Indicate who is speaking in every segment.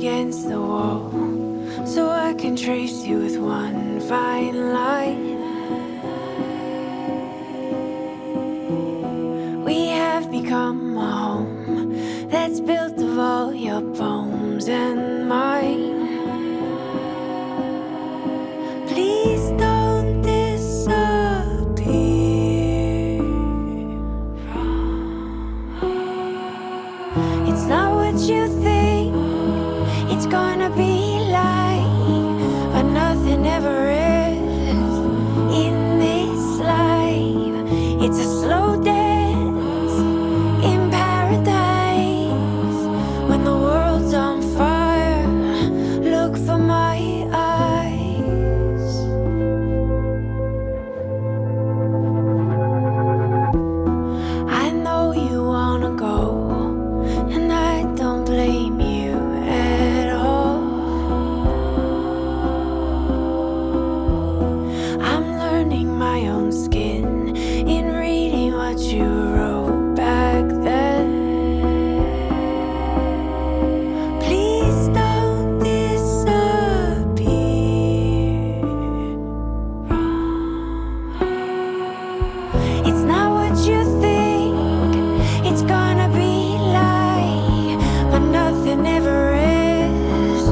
Speaker 1: against the wall, so I can trace you with one fine line. We have become a home that's built of all your poems and mine. Please don't disappear. It's not what you think it's gonna be like, but nothing ever is in this life. It's a slow dance in paradise. When the world's on fire, look for my eyes. I know you wanna go, and I don't blame you at all. I'm learning my own skin in reading what you wrote back then. Please don't disappear. It's not what you think it's gonna be like, but nothing ever is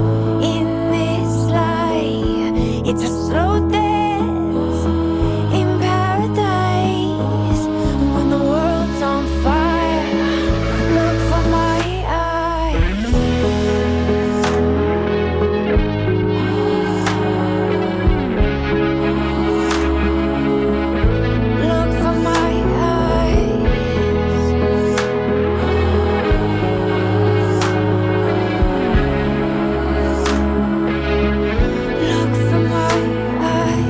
Speaker 1: in this life. It's a slow dance in paradise. When the world's on fire, look for my eyes. Look for my eyes. Look for my eyes.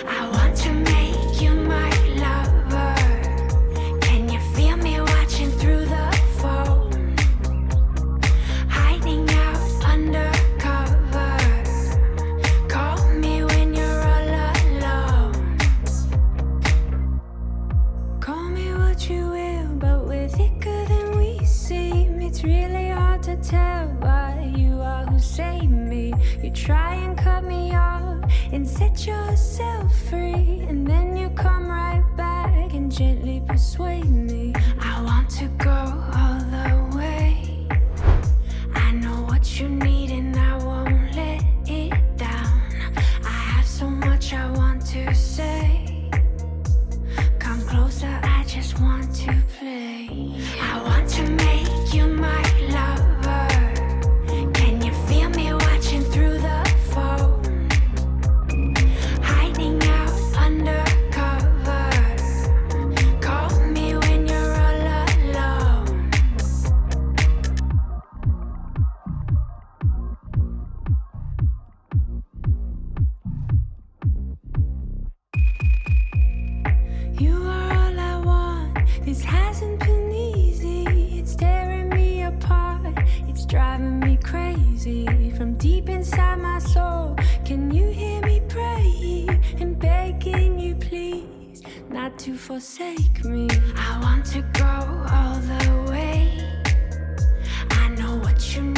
Speaker 1: I want to make you my lover. Can you feel me watching through the phone? Hiding out undercover. Call me when you're all alone. Call me what you will, but we're thicker than we seem. It's really hard to tell why you are who saved me. You try and cut me off and set yourself free, and then you come right back and gently persuade me. I want to go all the way. I know what you need and I won't let it down. I have so much I want to say. Come closer, I just want to play. I want to make you my lover. Can you feel me watching through the phone? Hiding out undercover. Call me when you're all alone. You are all I want. This hasn't been easy. It's tearing me apart. It's driving me crazy. From deep inside my soul, can you hear me praying and begging you, please, not to forsake me? I want to go all the way. I know what you need.